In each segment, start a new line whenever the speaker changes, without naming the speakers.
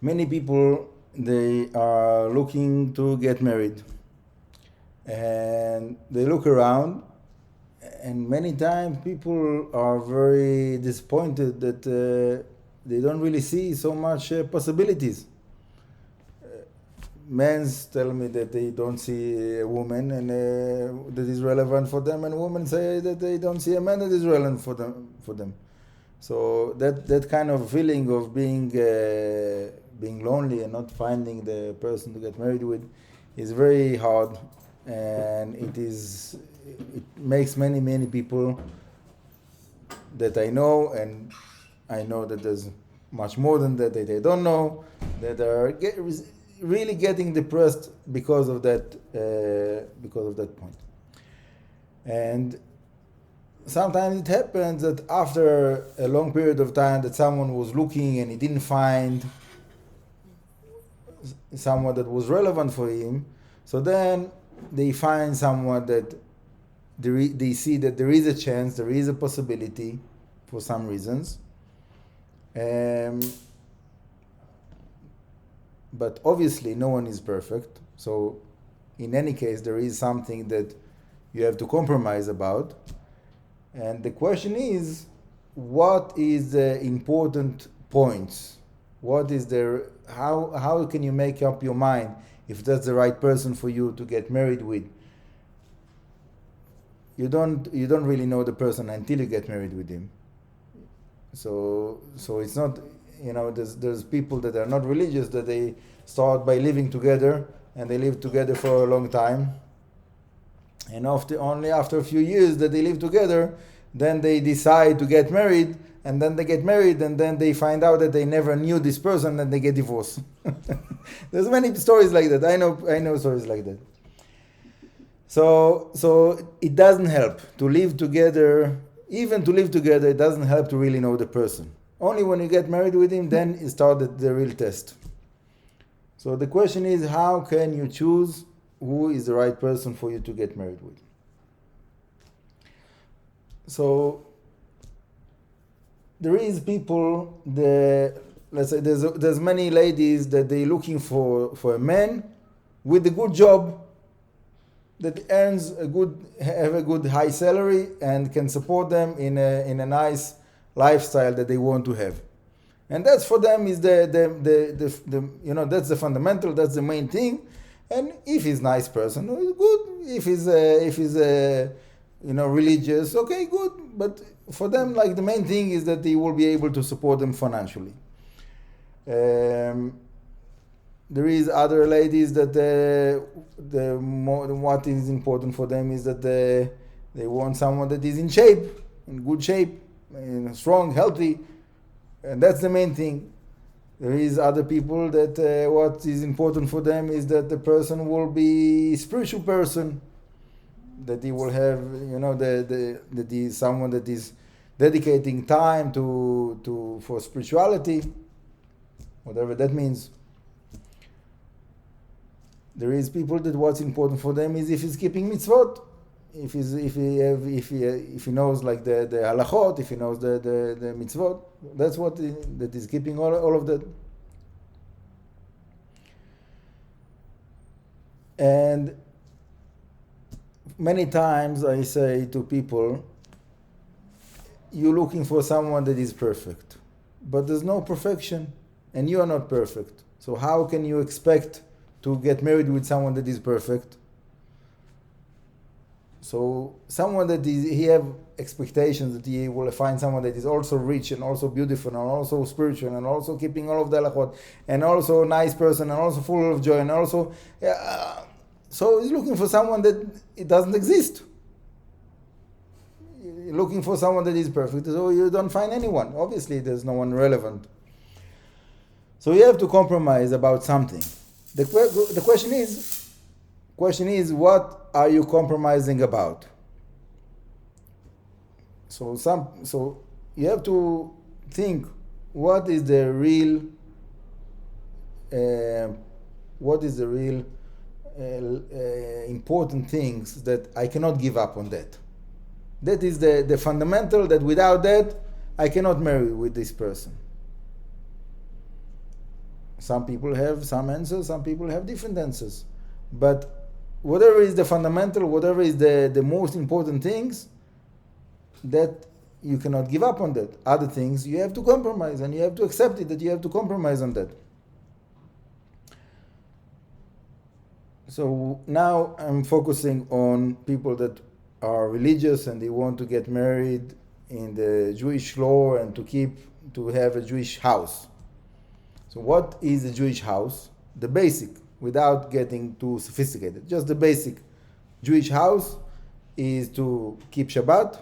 Many people, they are looking to get married, and they look around, and many times people are very disappointed that they don't really see so much possibilities. Men tell me that they don't see a woman and that is relevant for them, and women say that they don't see a man that is relevant for them. So that kind of feeling of being lonely and not finding the person to get married with is very hard, and it makes many people that I know, and I know that there's much more than that they don't know, that are really getting depressed because of that point. And sometimes it happens that after a long period of time that someone was looking and he didn't find someone that was relevant for him, so then they find someone that they see that there is a chance, there is a possibility for some reasons. But obviously no one is perfect, so in any case there is something that you have to compromise about. And the question is, what is the important points? What is how can you make up your mind if that's the right person for you to get married with? You don't really know the person until you get married with him. So it's not, there's people that are not religious, that they start by living together, and they live together for a long time, and only after a few years that they live together, then they decide to get married, and then they get married, and then they find out that they never knew this person, and they get divorced. There's many stories like that. I know stories like that. So it doesn't help to live together. Even to live together, it doesn't help to really know the person. Only when you get married with him, then it started the real test. So the question is, how can you choose who is the right person for you to get married with? So there is people, let's say there's many ladies that they're looking for a man with a good job, that earns have a good high salary and can support them in a nice lifestyle that they want to have. And that's for them is the that's the fundamental, that's the main thing. And if he's a nice person, good. If he's religious, okay, good. But for them, like, the main thing is that he will be able to support them financially. There is other ladies that what is important for them is that they want someone that is in shape, in good shape, strong, healthy, and that's the main thing. There is other people that what is important for them is that the person will be a spiritual person, that he will have, that he is someone that is dedicating time for spirituality, whatever that means. There is people that what's important for them is if he's keeping mitzvot, if he knows like the halachot, if he knows the mitzvot, that's what that is keeping all of that. And many times I say to people, you're looking for someone that is perfect, but there's no perfection, and you are not perfect. So how can you expect to get married with someone that is perfect? So someone that he have expectations that he will find someone that is also rich and also beautiful and also spiritual and also keeping all of the halachot and also a nice person and also full of joy and also so he's looking for someone that it doesn't exist. You're looking for someone that is perfect, so you don't find anyone. Obviously there's no one relevant. So you have to compromise about something. The question is, what are you compromising about? So you have to think, what is the real important things that I cannot give up on that. That is the fundamental, that without that I cannot marry with this person. Some people have some answers, some people have different answers. But whatever is the fundamental, whatever is the most important things, that you cannot give up on that. Other things you have to compromise, and you have to accept it that you have to compromise on that. So now I'm focusing on people that are religious and they want to get married in the Jewish law and to have a Jewish house. So what is a Jewish house? The basic, without getting too sophisticated. Just the basic Jewish house is to keep Shabbat,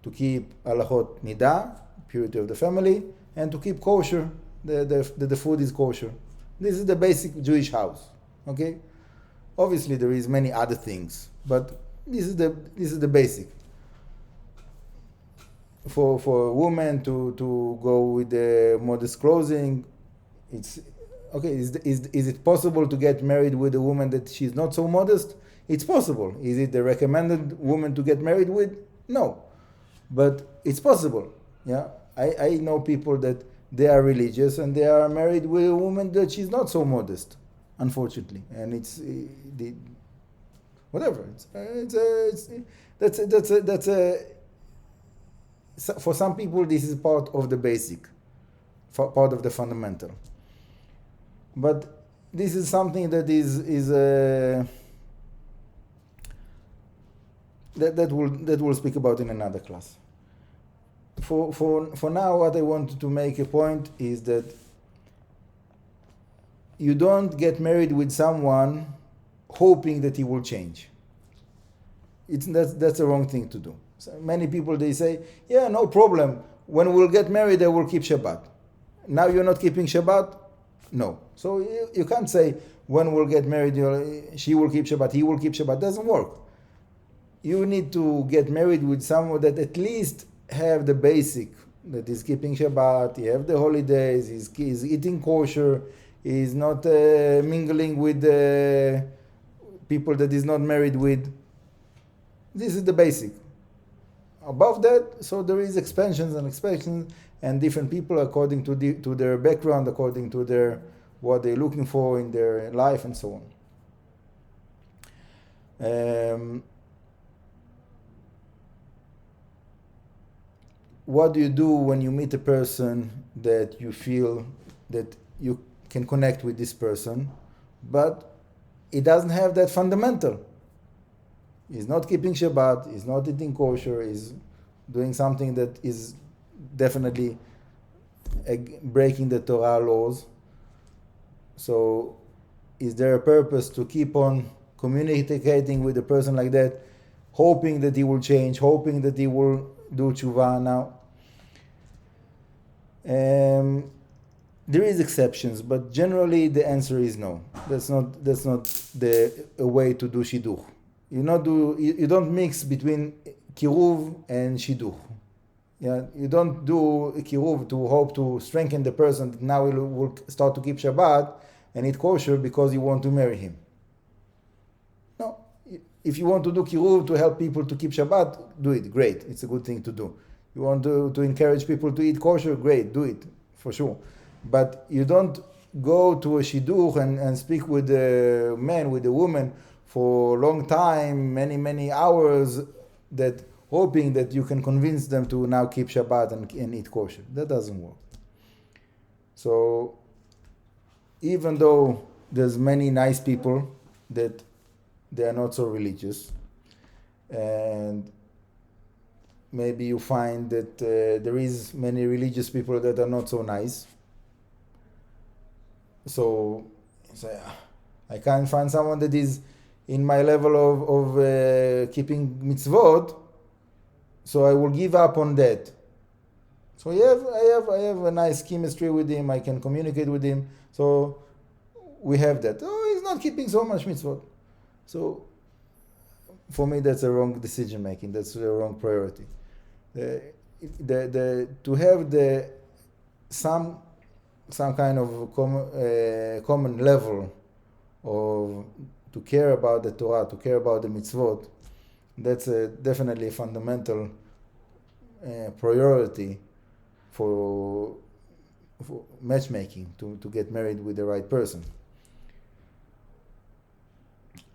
to keep halachot nidah, purity of the family, and to keep kosher, the food is kosher. This is the basic Jewish house. Okay? Obviously there is many other things, but this is the basic. For a woman to go with the modest clothing, it's okay. Is it possible to get married with a woman that she's not so modest? It's possible. Is it the recommended woman to get married with? No, but it's possible. Yeah, I know people that they are religious and they are married with a woman that she's not so modest, unfortunately, and it's whatever. That's a for some people this is part of the basic, part of the fundamental. But this is something that that we'll speak about in another class. For now, what I wanted to make a point is that you don't get married with someone hoping that he will change. That's the wrong thing to do. So many people, they say, yeah, no problem. When we'll get married, I will keep Shabbat. Now you're not keeping Shabbat? No. So you can't say, when we'll get married, she will keep Shabbat, he will keep Shabbat. It doesn't work. You need to get married with someone that at least have the basic, that is keeping Shabbat, he have the holidays, he's eating kosher, he's not mingling with people that he's not married with. This is the basic. Above that, so there is expansions, and different people according to their background, according to what they're looking for in their life, and so on. What do you do when you meet a person that you feel that you can connect with this person, but it doesn't have that fundamental? He's not keeping Shabbat, he's not eating kosher, he's doing something that is definitely breaking the Torah laws. So is there a purpose to keep on communicating with a person like that, hoping that he will change, hoping that he will do tshuva now? There is exceptions, but generally the answer is no. That's not a way to do shidduch. You don't mix between kiruv and shidduch. Yeah, you don't do a kiruv to hope to strengthen the person that now will start to keep Shabbat and eat kosher because you want to marry him. No, if you want to do kiruv to help people to keep Shabbat, do it. Great, it's a good thing to do. You want to encourage people to eat kosher, great, do it for sure. But you don't go to a shidduch and speak with a man, with a woman for a long time, many hours, that hoping that you can convince them to now keep Shabbat and eat kosher. That doesn't work. So even though there's many nice people that they are not so religious, and maybe you find that there is many religious people that are not so nice. So I can't find someone that is in my level of keeping mitzvot, so I will give up on that. So I have a nice chemistry with him, I can communicate with him, so we have that. Oh, he's not keeping so much mitzvot. So for me, that's a wrong decision making, that's a wrong priority. To have some kind of common level of to care about the Torah, to care about the mitzvot, that's definitely a fundamental priority for matchmaking to get married with the right person.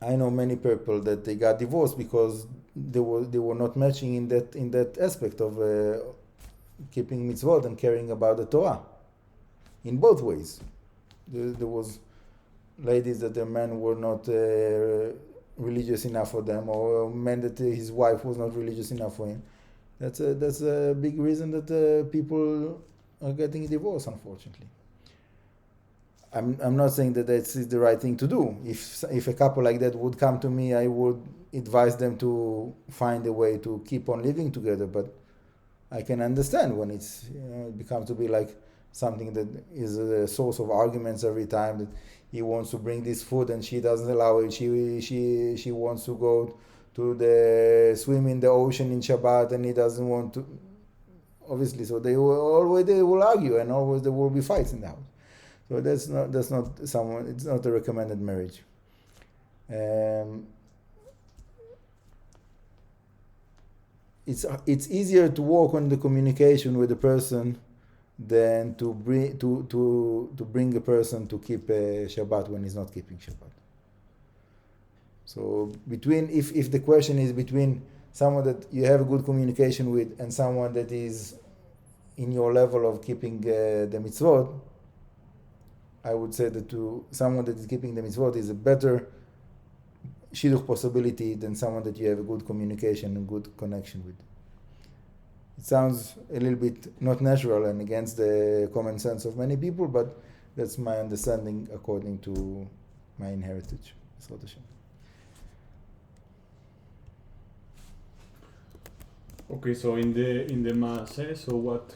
I know many people that they got divorced because they were not matching in that aspect of keeping mitzvot and caring about the Torah. In both ways, there was ladies that their men were not religious enough for them, or men that his wife was not religious enough for him. That's a big reason that people are getting divorced, unfortunately. I'm not saying that that's the right thing to do. If a couple like that would come to me, I would advise them to find a way to keep on living together. But I can understand when it becomes to be like something that is a source of arguments every time, that he wants to bring this food and she doesn't allow it. She wants to go to the swim in the ocean in Shabbat and he doesn't want to. Obviously, so they will argue and always there will be fights in the house. So that's not someone. It's not a recommended marriage. It's easier to work on the communication with the person than to bring a person to keep Shabbat when he's not keeping Shabbat. So if the question is between someone that you have a good communication with and someone that is in your level of keeping the mitzvot, I would say that someone that is keeping the mitzvot is a better shidduch possibility than someone that you have a good communication and good connection with. It sounds a little bit not natural and against the common sense of many people, but that's my understanding according to my heritage.
Okay, so in the Maaseh, so what